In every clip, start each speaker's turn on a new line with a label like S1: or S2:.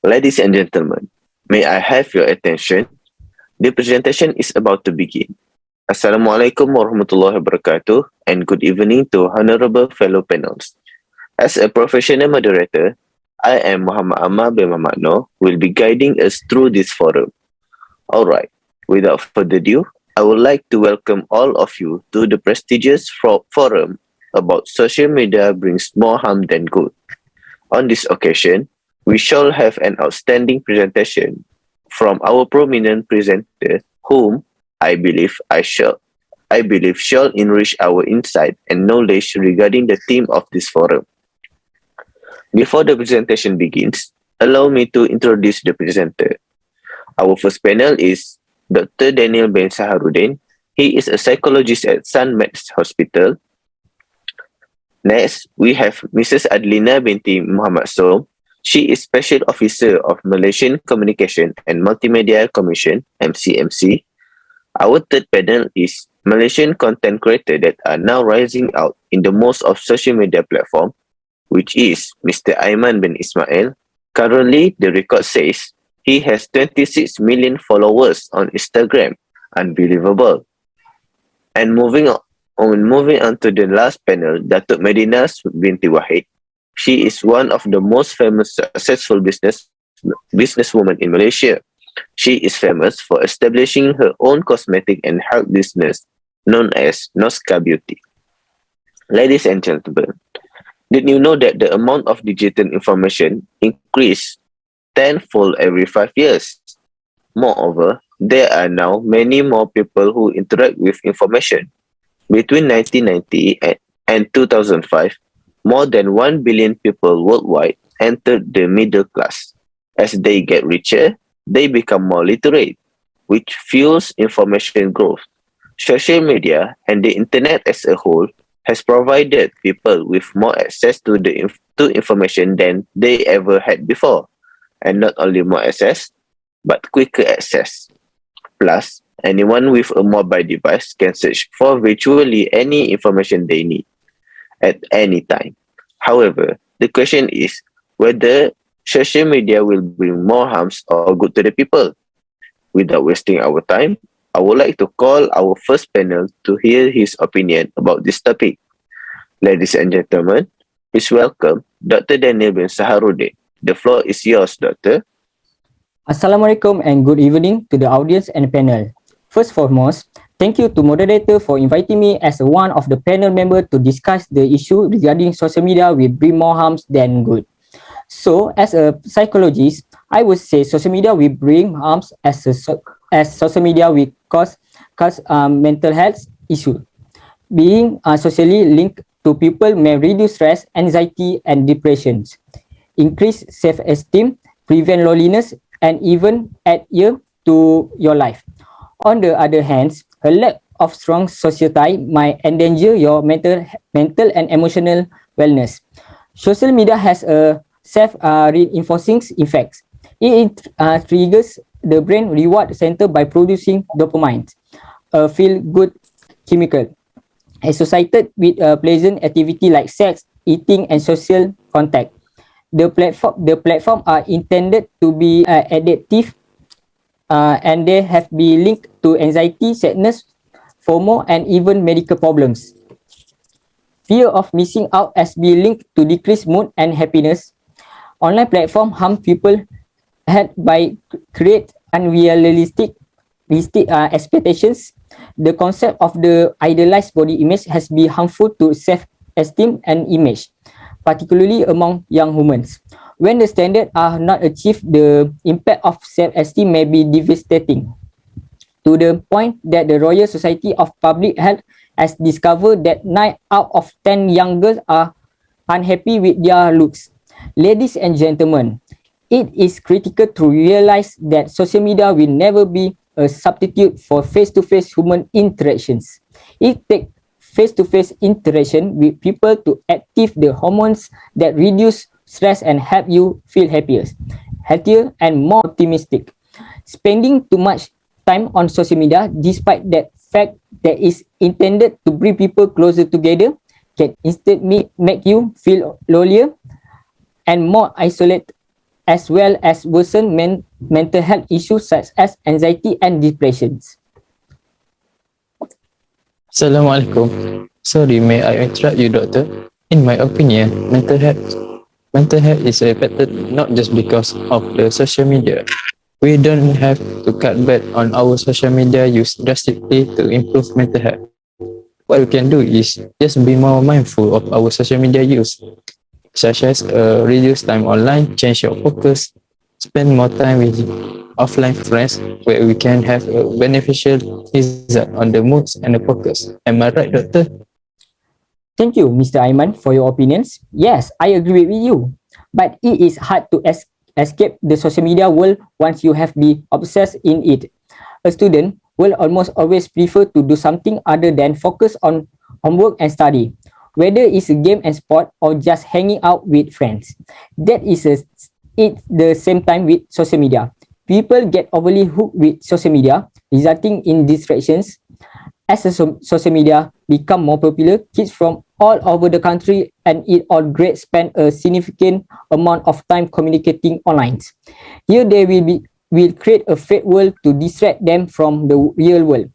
S1: Ladies and gentlemen, may I have your attention? The presentation is about to begin. Assalamualaikum warahmatullahi wabarakatuh and good evening to honorable fellow panels. As a professional moderator, I am Muhammad Ammar bin Muhammad Noor will be guiding us through this forum. Alright, without further ado, I would like to welcome all of you to the prestigious forum about social media brings more harm than good. On this occasion, we shall have an outstanding presentation from our prominent presenter, whom I believe shall enrich our insight and knowledge regarding the theme of this forum. Before the presentation begins, allow me to introduce the presenter. Our first panel is Dr. Daniel bin Saharuddin. He is a psychologist at Sun Meds Hospital. Next, we have Mrs. Adlina binti Muhammad Som. She is Special Officer of Malaysian Communication and Multimedia Commission, MCMC. Our third panel is Malaysian content creators that are now rising out in the most of social media platform, which is Mr. Aiman bin Ismail. Currently, the record says he has 26 million followers on Instagram. Unbelievable. And moving on to the last panel, Datuk Medina binti Wahid. She is one of the most famous successful businesswomen in Malaysia. She is famous for establishing her own cosmetic and health business known as Noska Beauty. Ladies and gentlemen, did you know that the amount of digital information increased tenfold every 5 years? Moreover, there are now many more people who interact with information. Between 1990 and 2005, more than 1 billion people worldwide entered the middle class. As they get richer, they become more literate, which fuels information growth. Social media and the internet as a whole has provided people with more access to information than they ever had before. And not only more access, but quicker access. Plus, anyone with a mobile device can search for virtually any information they need at any time. However, the question is whether social media will bring more harms or good to the people. Without wasting our time, I would like to call our first panel to hear his opinion about this topic. Ladies and gentlemen, please welcome Dr. Daniel bin Saharuddin. The floor is yours, Doctor.
S2: Assalamualaikum and good evening to the audience and panel. First and foremost, thank you to moderator for inviting me as one of the panel members to discuss the issue regarding social media will bring more harms than good. So, as a psychologist, I would say social media will bring harms as social media will cause mental health issue. Being socially linked to people may reduce stress, anxiety, and depression, increase self-esteem, prevent loneliness, and even add year to your life. On the other hand, a lack of strong social tie might endanger your mental and emotional wellness. Social media has a self-reinforcing effect. It triggers the brain reward center by producing dopamine, a feel-good chemical, associated with pleasant activity like sex, eating, and social contact. The platform are intended to be addictive, and they have been linked to anxiety, sadness, FOMO, and even medical problems. Fear of missing out has been linked to decreased mood and happiness. Online platform harm people had by create unrealistic expectations. The concept of the idealized body image has been harmful to self-esteem and image, particularly among young women. When the standards are not achieved, the impact of self-esteem may be devastating, to the point that the Royal Society of Public Health has discovered that 9 out of 10 young girls are unhappy with their looks. Ladies and gentlemen, it is critical to realize that social media will never be a substitute for face-to-face human interactions. It takes face-to-face interaction with people to activate the hormones that reduce stress and help you feel happier, healthier, and more optimistic. Spending too much time on social media, despite that fact that is intended to bring people closer together, can instead make you feel lonelier and more isolated as well as worsen mental health issues such as anxiety and depressions.
S3: Assalamualaikum. Sorry, may I interrupt you, doctor? In my opinion, mental health is affected not just because of the social media. We don't have to cut back on our social media use drastically to improve mental health. What we can do is just be more mindful of our social media use, such as reduce time online, change your focus, spend more time with offline friends where we can have a beneficial result on the moods and the focus. Am I right, doctor?
S2: Thank you, Mr. Aiman, for your opinions. Yes, I agree with you. But it is hard to escape the social media world once you have been obsessed in it. A student will almost always prefer to do something other than focus on homework and study, whether it's a game and sport or just hanging out with friends. That is it's the same time with social media. People get overly hooked with social media, resulting in distractions. As social media become more popular, kids from all over the country and in all grades spend a significant amount of time communicating online. Here they will create a fake world to distract them from the real world.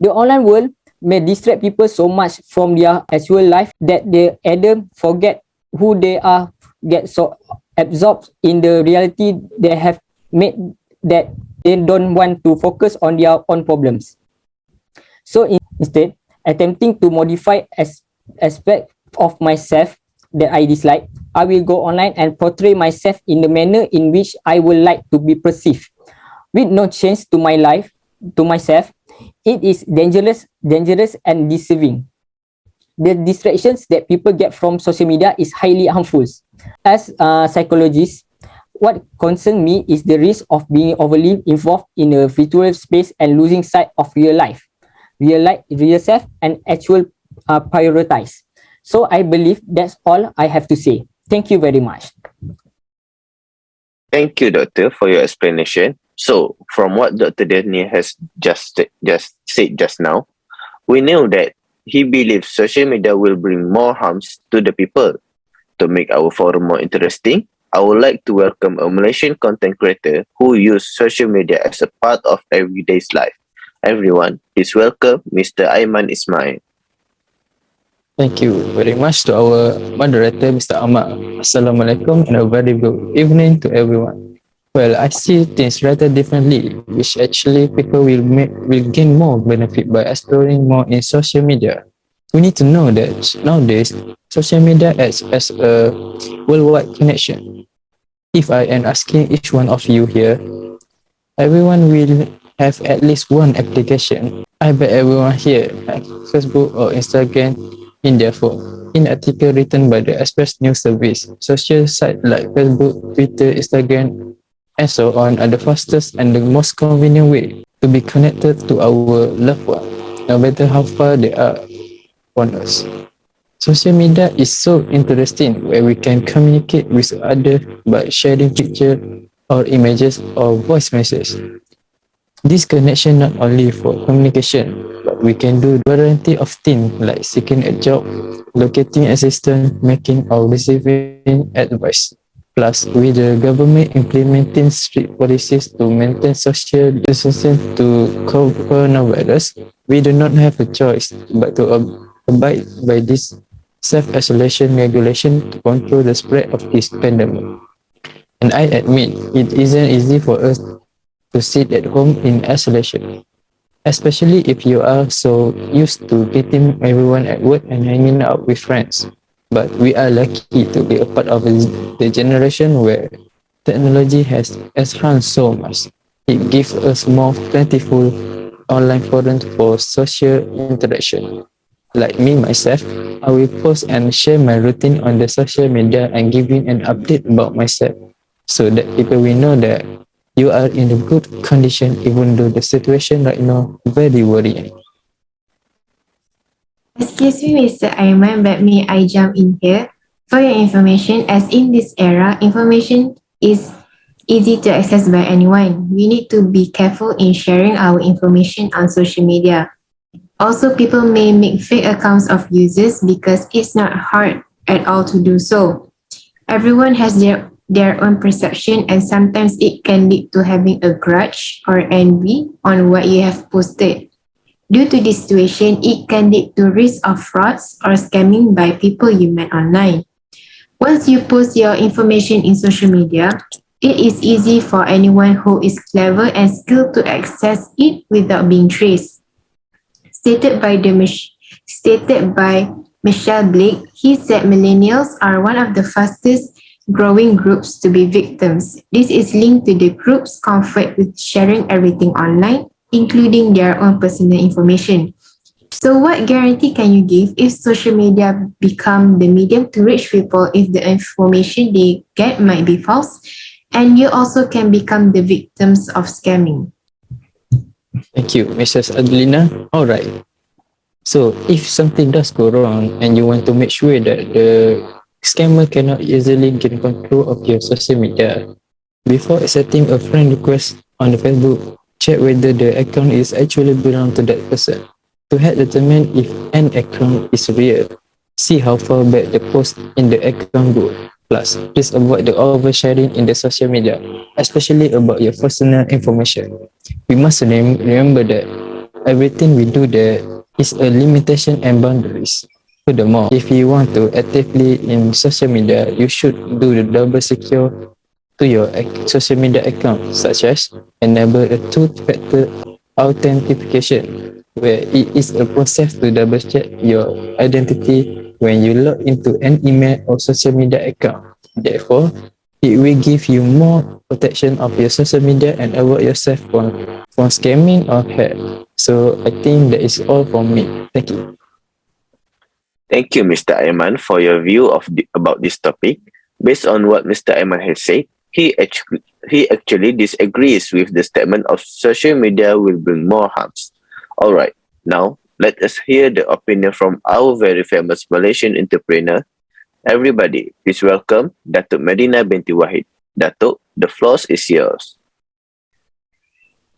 S2: The online world may distract people so much from their actual life that they either forget who they are, get so absorbed in the reality they have made that they don't want to focus on their own problems. So instead, attempting to modify aspect of myself that I dislike, I will go online and portray myself in the manner in which I would like to be perceived. With no change to my life, to myself, it is dangerous and deceiving. The distractions that people get from social media is highly harmful. As psychologists, what concerns me is the risk of being overly involved in a virtual space and losing sight of real life, real self, and actual prioritize. So I believe that's all I have to say. Thank you very much.
S1: Thank you, Doctor, for your explanation. So, from what Dr. Daniel has just said just now, we know that he believes social media will bring more harms to the people. To make our forum more interesting, I would like to welcome a Malaysian content creator who uses social media as a part of everyday's life. Everyone, please welcome Mr. Aiman Ismail.
S3: Thank you very much to our moderator, Mr. Ahmad. Assalamualaikum and a very good evening to everyone. Well, I see things rather differently, which actually people will gain more benefit by exploring more in social media. We need to know that nowadays, social media acts as a worldwide connection. If I am asking each one of you here, everyone will have at least one application. I bet everyone here has Facebook or Instagram in their phone. In an article written by the Express News Service, social sites like Facebook, Twitter, Instagram, and so on are the fastest and the most convenient way to be connected to our loved one, no matter how far they are on us. Social media is so interesting where we can communicate with others by sharing pictures or images or voice messages. This connection not only for communication, but we can do variety of things like seeking a job, locating assistance, making or receiving advice. Plus, with the government implementing strict policies to maintain social distancing to coronavirus, we do not have a choice but to abide by this self-isolation regulation to control the spread of this pandemic. And I admit, it isn't easy for us to sit at home in isolation, especially if you are so used to meeting everyone at work and hanging out with friends. But we are lucky to be a part of the generation where technology has enhanced so much. It gives us more plentiful online forums for social interaction. Like me myself, I will post and share my routine on the social media and giving an update about myself so that people will know that you are in a good condition even though the situation right now very worrying.
S4: Excuse me, Mr. Aiman, but may I jump in here? For your information, as in this era, information is easy to access by anyone. We need to be careful in sharing our information on social media. Also, people may make fake accounts of users because it's not hard at all to do so. Everyone has their their own perception, and sometimes it can lead to having a grudge or envy on what you have posted. Due to this situation, it can lead to risk of frauds or scamming by people you met online. Once you post your information in social media, it is easy for anyone who is clever and skilled to access it without being traced. Stated by Michelle Blake, he said millennials are one of the fastest growing groups to be victims. This is linked to the group's comfort with sharing everything online, including their own personal information. So what guarantee can you give if social media become the medium to reach people if the information they get might be false? And you also can become the victims of scamming.
S3: Thank you, Mrs. Adelina. All right. So if something does go wrong and you want to make sure that the scammer cannot easily gain control of your social media, before accepting a friend request on the Facebook, check whether the account is actually belong to that person. To help determine if an account is real, see how far back the post in the account go. Plus, please avoid the oversharing in the social media, especially about your personal information. We must remember that everything we do there is a limitation and boundaries. Furthermore, if you want to actively in social media, you should do the double secure to your social media account, such as enable a two-factor authentication, where it is a process to double check your identity when you log into an email or social media account. Therefore, it will give you more protection of your social media and avoid yourself from scamming or hack. So I think that is all from me. Thank you.
S1: Thank you, Mr. Aiman, for your view about this topic. Based on what Mr. Aiman has said, he actually disagrees with the statement of social media will bring more harms. All right, now let us hear the opinion from our very famous Malaysian entrepreneur. Everybody, please welcome Datuk Medina binti Wahid. Datuk, the floor is yours.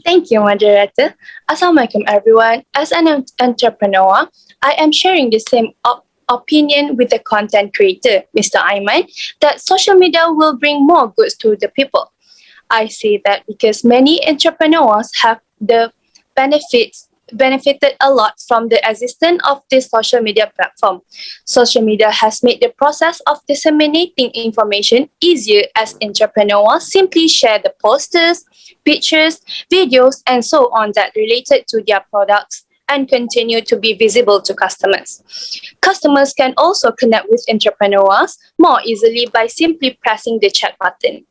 S5: Thank you, moderator. Assalamualaikum, everyone. As an entrepreneur, I am sharing the same opinion with the content creator, Mr. Aiman, that social media will bring more goods to the people. I say that because many entrepreneurs have benefited a lot from the existence of this social media platform. Social media has made the process of disseminating information easier as entrepreneurs simply share the posters, pictures, videos, and so on that related to their products and continue to be visible to customers. Customers can also connect with entrepreneurs more easily by simply pressing the chat button.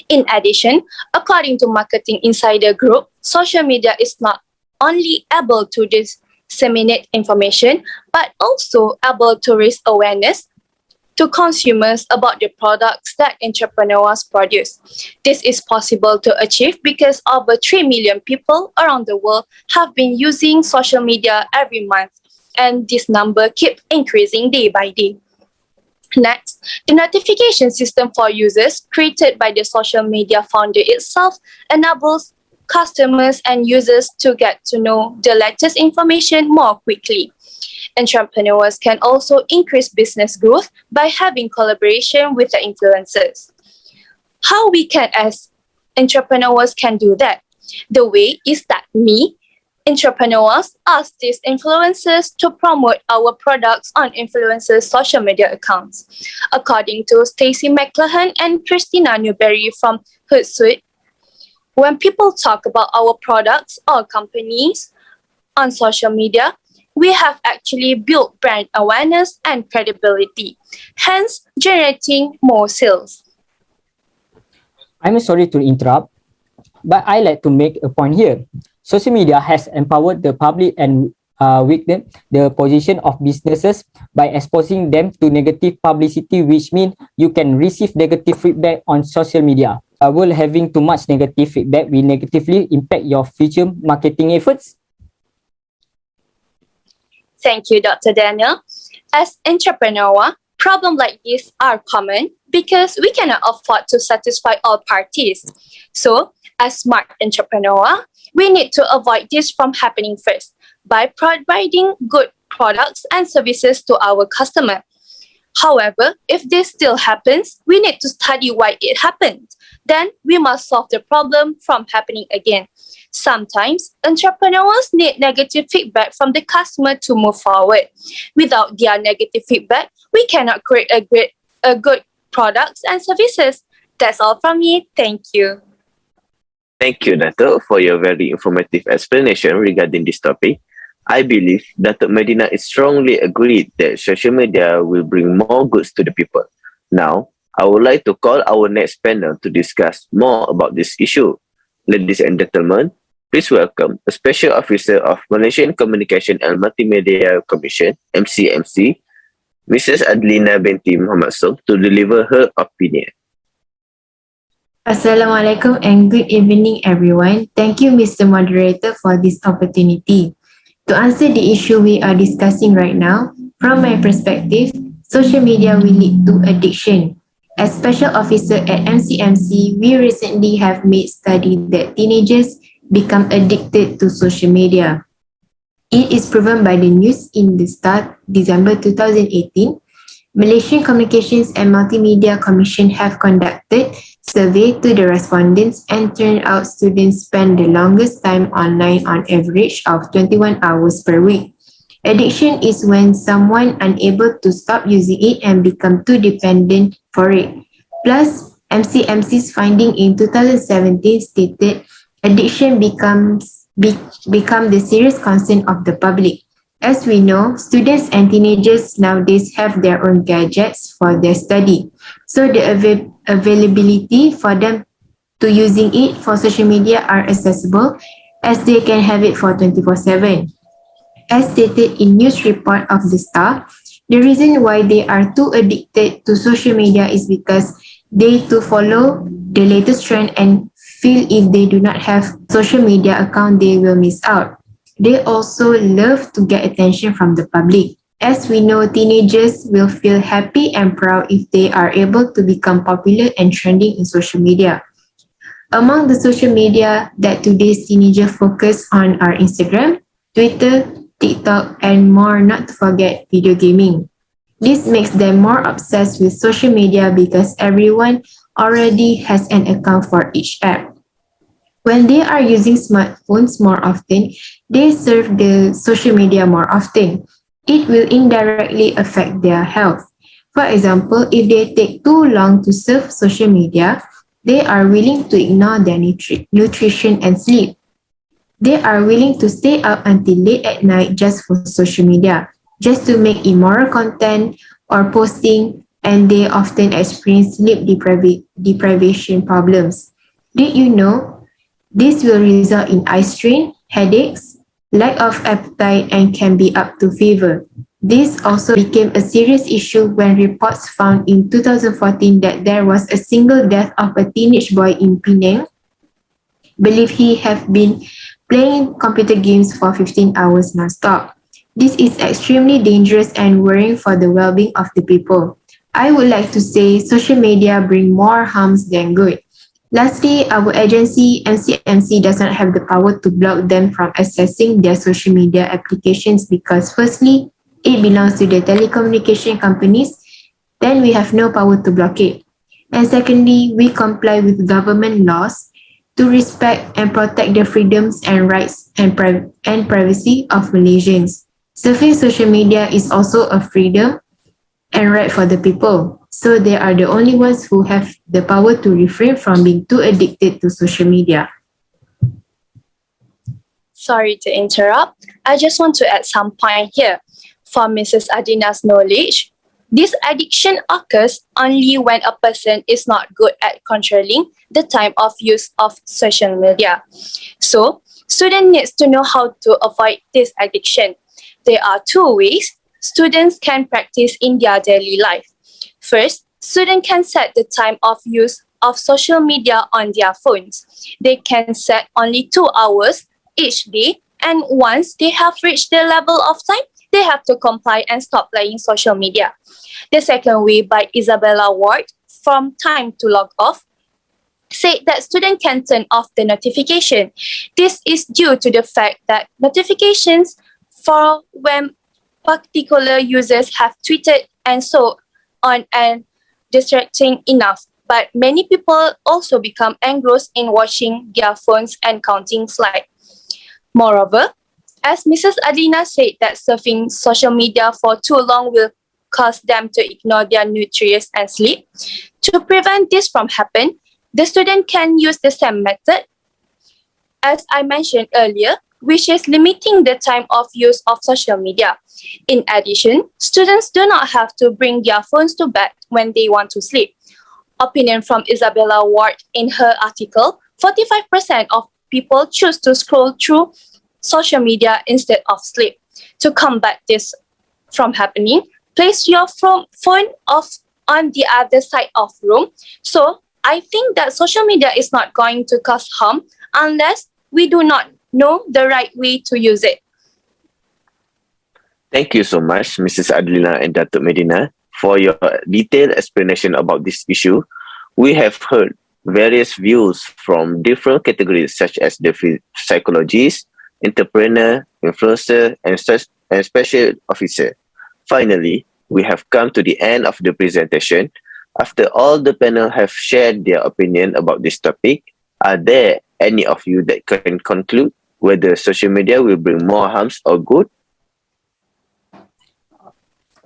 S5: In addition, according to Marketing Insider Group, social media is not only able to disseminate information, but also able to raise awareness to consumers about the products that entrepreneurs produce. This is possible to achieve because over 3 million people around the world have been using social media every month, and this number keeps increasing day by day. Next, the notification system for users created by the social media founder itself enables customers and users to get to know the latest information more quickly. Entrepreneurs can also increase business growth by having collaboration with the influencers. How we can as entrepreneurs can do that? The way is that entrepreneurs, ask these influencers to promote our products on influencers' social media accounts. According to Stacey McLahan and Christina Newberry from Hootsuite, when people talk about our products or companies on social media, we have actually built brand awareness and credibility, hence generating more sales.
S2: I'm sorry to interrupt, but I like to make a point here. Social media has empowered the public and weakened the position of businesses by exposing them to negative publicity, which means you can receive negative feedback on social media. Will having too much negative feedback will negatively impact your future marketing efforts?
S5: Thank you, Dr. Daniel. As entrepreneur, problems like this are common because we cannot afford to satisfy all parties. So, as smart entrepreneur, we need to avoid this from happening first by providing good products and services to our customer. However, if this still happens, we need to study why it happened. Then we must solve the problem from happening again. Sometimes entrepreneurs need negative feedback from the customer to move forward. Without their negative feedback, we cannot create a good products and services. That's all from me. Thank you.
S1: Thank you, Dato', for your very informative explanation regarding this topic. I believe Dato' Medina is strongly agreed that social media will bring more goods to the people. Now, I would like to call our next panel to discuss more about this issue. Ladies and gentlemen, please welcome a Special Officer of Malaysian Communication and Multimedia Commission, MCMC, Mrs. Adlina binti Muhammad Som, to deliver her opinion.
S4: Assalamualaikum and good evening, everyone. Thank you, Mr. Moderator, for this opportunity. To answer the issue we are discussing right now, from my perspective, social media will lead to addiction. As Special Officer at MCMC, we recently have made study that teenagers become addicted to social media. It is proven by the news in the start December 2018. Malaysian Communications and Multimedia Commission have conducted survey to the respondents and turned out students spend the longest time online on average of 21 hours per week. Addiction is when someone unable to stop using it and become too dependent for it. Plus, MCMC's finding in 2017 stated addiction become the serious concern of the public. As we know, students and teenagers nowadays have their own gadgets for their study. So the availability for them to using it for social media are accessible as they can have it for 24/7. As stated in news report of the Star, the reason why they are too addicted to social media is because they too follow the latest trend and feel if they do not have social media account, they will miss out. They also love to get attention from the public. As we know, teenagers will feel happy and proud if they are able to become popular and trending in social media. Among the social media that today's teenagers focus on are Instagram, Twitter, TikTok, and more, not to forget video gaming. This makes them more obsessed with social media because everyone already has an account for each app. When they are using smartphones more often, they surf the social media more often. It will indirectly affect their health. For example, if they take too long to surf social media, they are willing to ignore their nutrition and sleep. They are willing to stay up until late at night just for social media, just to make immoral content or posting, and they often experience sleep deprivation problems. Did you know this will result in eye strain, headaches, lack of appetite, and can be up to fever? This also became a serious issue when reports found in 2014 that there was a single death of a teenage boy in Penang, believed he have been playing computer games for 15 hours non-stop. This is extremely dangerous and worrying for the well-being of the people. I would like to say social media bring more harms than good. Lastly, our agency, MCMC, does not have the power to block them from accessing their social media applications because firstly, it belongs to the telecommunication companies, then we have no power to block it. And secondly, we comply with government laws to respect and protect the freedoms and rights and privacy of Malaysians. Surfing social media is also a freedom and right for the people. So they are the only ones who have the power to refrain from being too addicted to social media.
S5: Sorry to interrupt. I just want to add some point here. For Mrs. Adina's knowledge, this addiction occurs only when a person is not good at controlling the time of use of social media. So, student needs to know how to avoid this addiction. There are two ways students can practice in their daily life. First, students can set the time of use of social media on their phones. They can set only 2 hours each day, and once they have reached the level of time, they have to comply and stop playing social media. The second way by Isabella Ward, from time to log off, said that students can turn off the notification. This is due to the fact that notifications for when particular users have tweeted and so on and distracting enough, but many people also become engrossed in watching their phones and counting slides. Moreover, as Mrs. Adina said that surfing social media for too long will cause them to ignore their nutrients and sleep. To prevent this from happening, the student can use the same method as I mentioned earlier, which is limiting the time of use of social media. In addition, students do not have to bring their phones to bed when they want to sleep. Opinion from Isabella Ward in her article, 45% of people choose to scroll through social media instead of sleep. To combat this from happening, place your phone off on the other side of room. So I think that social media is not going to cause harm unless we do not know the right way to use it.
S1: Thank you so much, Mrs. Adlina and Datuk Medina, for your detailed explanation about this issue. We have heard various views from different categories such as the psychologist, entrepreneur, influencer, and special officer. Finally, we have come to the end of the presentation. After all the panel have shared their opinion about this topic, are there any of you that can conclude whether social media will bring more harms or good?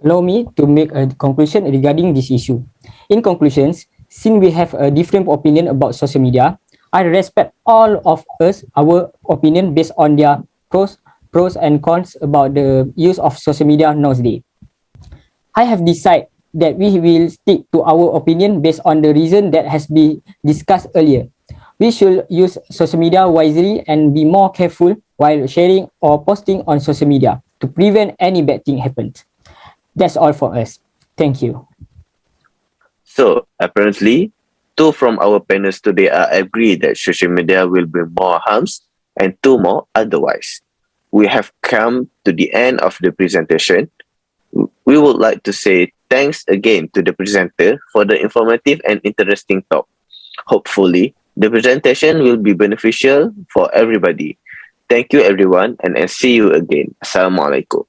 S2: Allow me to make a conclusion regarding this issue. In conclusions, since we have a different opinion about social media, I respect all of us, our opinion based on their pros and cons about the use of social media nowadays. I have decided that we will stick to our opinion based on the reason that has been discussed earlier. We should use social media wisely and be more careful while sharing or posting on social media to prevent any bad thing happens. That's all for us. Thank you.
S1: So, apparently, two from our panels today are agreed that social media will bring more harms and two more otherwise. We have come to the end of the presentation. We would like to say thanks again to the presenter for the informative and interesting talk. Hopefully, the presentation will be beneficial for everybody. Thank you everyone and see you again. Assalamualaikum.